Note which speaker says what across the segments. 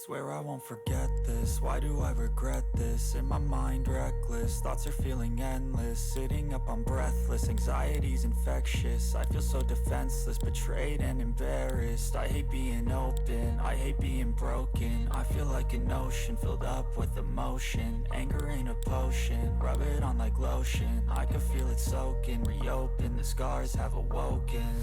Speaker 1: Swear I won't forget this, why do I regret this? In my mind reckless, thoughts are feeling endless. Sitting up I'm breathless, anxiety's infectious. I feel so defenseless, betrayed and embarrassed. I hate being open, I hate being broken. I feel like an ocean filled up with emotion. Anger ain't a potion, rub it on like lotion. I can feel it soaking, reopen, the scars have awoken.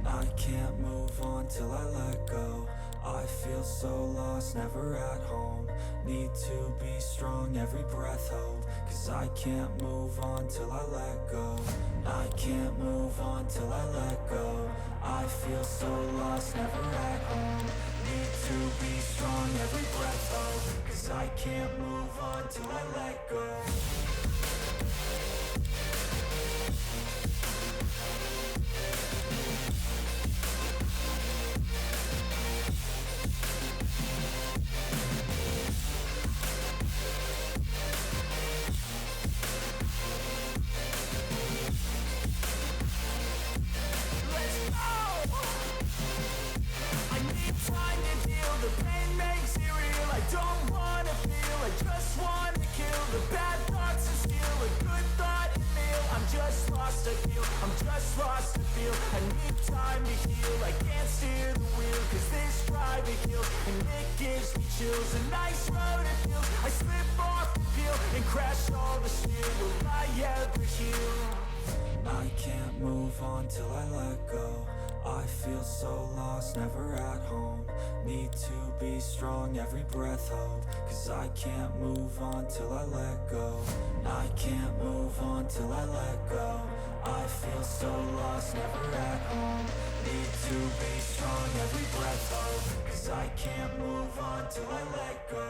Speaker 1: I can't move on till I let go. I feel so lost, never at home. Need to be strong, every breath hope. Cause I can't move on till I let go. I can't move on till I let go. I feel so lost, never at home. Need to be strong, every breath hope. Cause I can't move on till I let go.
Speaker 2: The pain makes it real. I don't wanna feel, I just wanna kill the bad thoughts and steal a good thought and meal. I'm just lost to feel, I'm just lost to feel. I need time to heal, I can't steer the wheel. Cause this drive it kills, and it gives me chills. A nice road it feels, I slip off the peel and crash all the steel. Will I ever heal?
Speaker 1: I can't move on till I let go. I feel so lost, never at home. Need to be strong, every breath hope. Cause I can't move on till I let go. I can't move on till I let go. I feel so lost, never at home. Need to be strong, every breath hope. Cause I can't move on till I let go.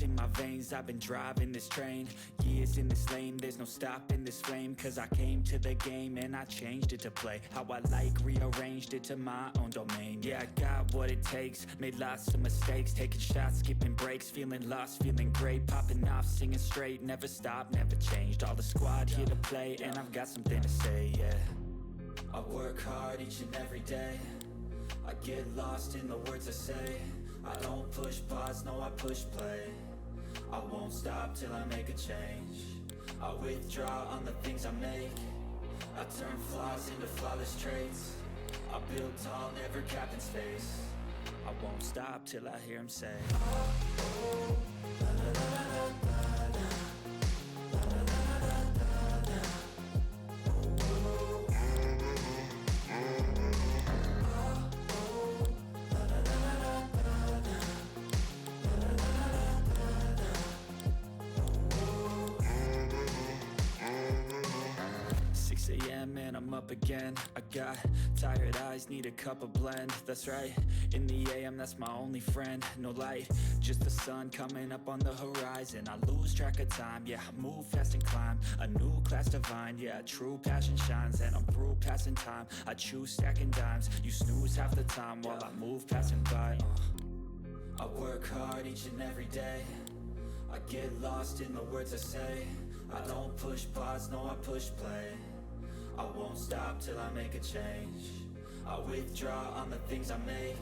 Speaker 1: In my veins, I've been driving this train. Years in this lane, there's no stopping this flame. Cause I came to the game and I changed it to play how I like, rearranged it to my own domain. Yeah, I got what it takes, made lots of mistakes. Taking shots, skipping breaks, feeling lost, feeling great. Popping off, singing straight, never stopped, never changed. All the squad here to play and I've got something to say, yeah. I work hard each and every day. I get lost in the words I say. I don't push pause, no I push play. I won't stop till I make a change. I withdraw on the things I make. I turn flaws into flawless traits. I build tall, never capped in space. I won't stop till I hear him say, oh, oh, la, la, la, la, la. Man, I'm up again. I got tired eyes, need a cup of blend. That's right, in the AM, that's my only friend. No light, just the sun coming up on the horizon. I lose track of time, yeah, I move fast and climb a new class divine, yeah, true passion shines. And I'm through passing time, I choose stacking dimes. You snooze half the time while I move passing by. I work hard each and every day. I get lost in the words I say. I don't push pause, no I push play. I won't stop till I make a change. I withdraw on the things I make.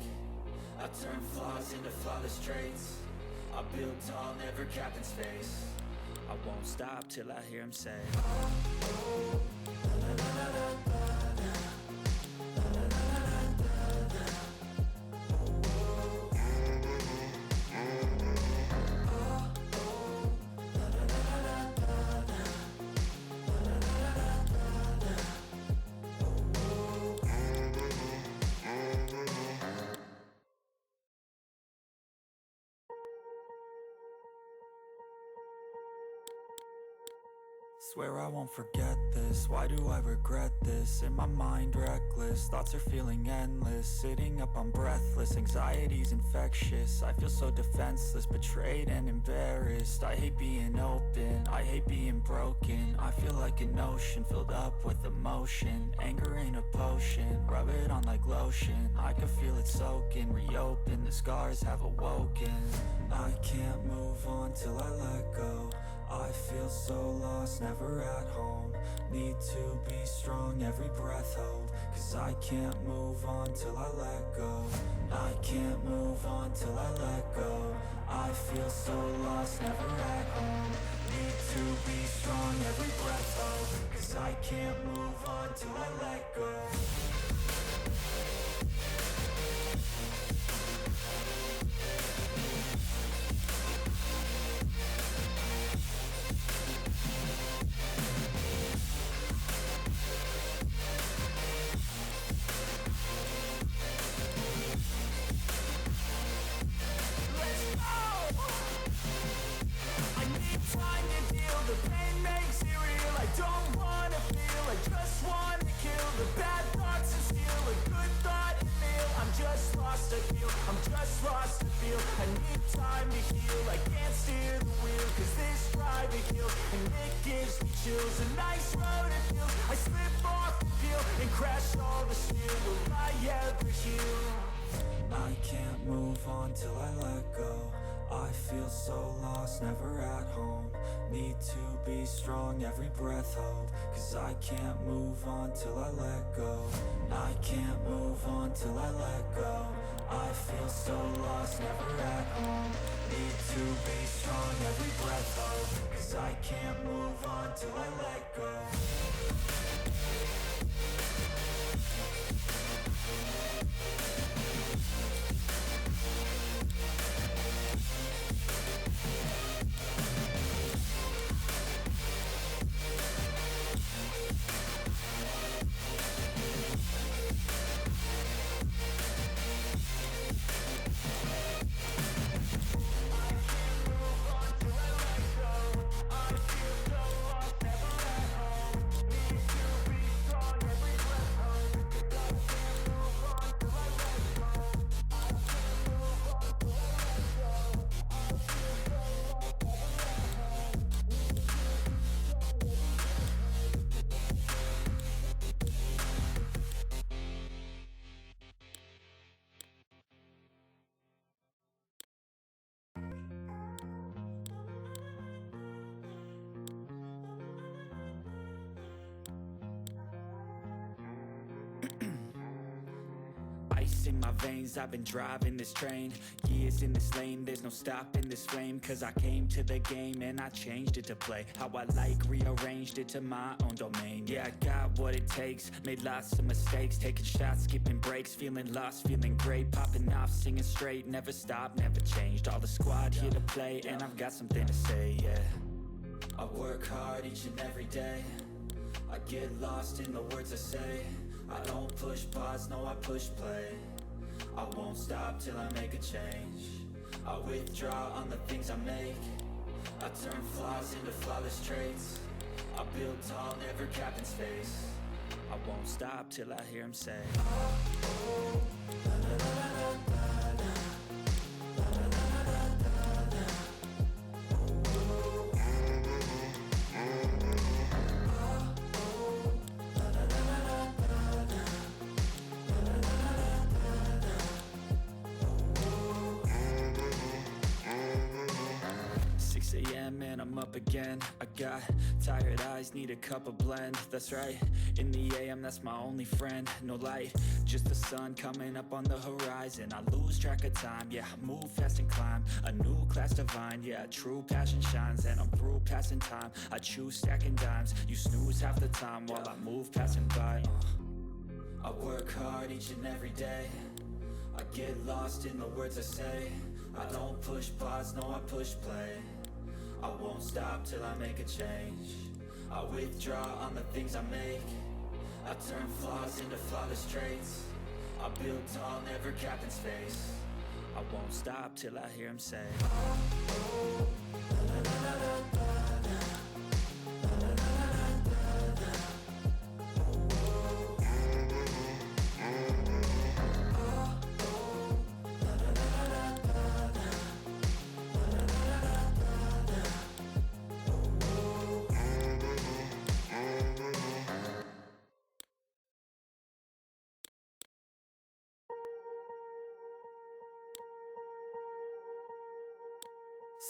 Speaker 1: I turn flaws into flawless traits. I build tall, never capped in space. I won't stop till I hear him say, oh, oh, la, la, la, la, la, la, la, la, la, la. Swear I won't forget this, why do I regret this? In my mind reckless, thoughts are feeling endless. Sitting up, I'm breathless, anxiety's infectious. I feel so defenseless, betrayed and embarrassed. I hate being open, I hate being broken. I feel like an ocean filled up with emotion. Anger ain't a potion, rub it on like lotion. I can feel it soaking, reopen, the scars have awoken. I can't move on till I let go. I feel so lost, never at home. Need to be strong, every breath hold. Cause I can't move on till I let go. I can't move on till I let go. I feel so lost, never at home. Need to be strong, every breath hold. Cause I can't move on till I let go. A nice road it feels. I slip off the peel and crash all the steel. Will I ever heal? I can't move on till I let go. I feel so lost, never at home. Need to be strong, every breath hold. Cause I can't move on till I let go. I can't move on till I let go. I feel so lost, never at home. Need to be strong, every breath hold. Cause I can't move on till I let go. Ice in my veins, I've been driving this train. Years in this lane, there's no stopping this flame. Cause I came to the game and I changed it to play how I like, rearranged it to my own domain. Yeah, I got what it takes, made lots of mistakes. Taking shots, skipping breaks, feeling lost, feeling great. Popping off, singing straight, never stopped, never changed. All the squad here to play and I've got something to say, yeah. I work hard each and every day. I get lost in the words I say. I don't push pause, no I push play. I won't stop till I make a change. I withdraw on the things I make. I turn flaws into flawless traits. I build tall, never capped in space. I won't stop till I hear him say, oh, oh, la, la, la, la, la, la. And I'm up again. I got tired eyes, need a cup of blend. That's right, in the AM, that's my only friend. No light, just the sun coming up on the horizon. I lose track of time, yeah, I move fast and climb. A new class divine, yeah, true passion shines. And I'm through passing time, I choose stacking dimes. You snooze half the time while I move passing by. I work hard each and every day. I get lost in the words I say. I don't push pause, no I push play. I won't stop till I make a change. I withdraw on the things I make. I turn flaws into flawless traits. I build tall, never capped in space. I won't stop till I hear him say, oh, oh, la, la, la, la, la, la, la, la, la.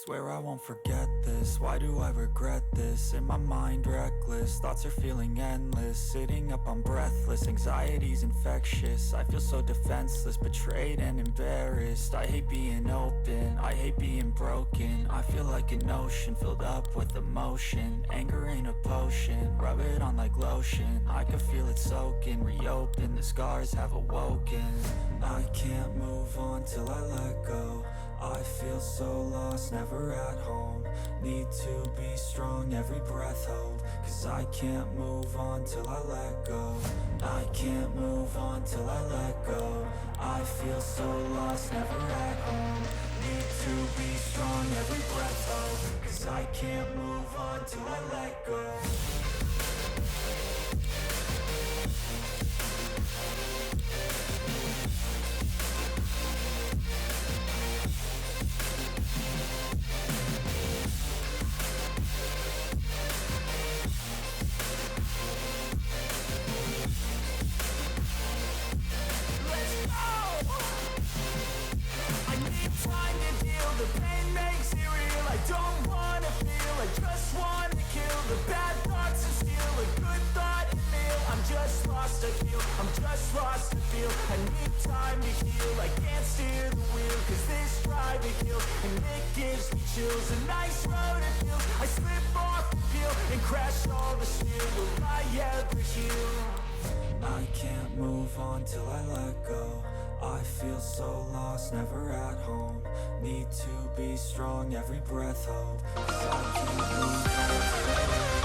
Speaker 1: Swear I won't forget this, why do I regret this? In my mind reckless, thoughts are feeling endless. Sitting up, I'm breathless, anxiety's infectious. I feel so defenseless, betrayed and embarrassed. I hate being open, I hate being broken. I feel like an ocean filled up with emotion. Anger ain't a potion, rub it on like lotion. I can feel it soaking, reopen, the scars have awoken. I can't move on till I let go. I feel so lost, never at home. Need to be strong, every breath hold. Cause I can't move on till I let go. I can't move on till I let go. I feel so lost, never at home. Need to be strong, every breath hold. Cause I can't move on till I let go. I need time to heal, I can't steer the wheel. Cause this drive it kills, and it gives me chills. A nice road it feels, I slip off the peel and crash all the steel. Will I ever heal? I can't move on till I let go. I feel so lost, never at home. Need to be strong, every breath hold. Cause I can't move on till I let go.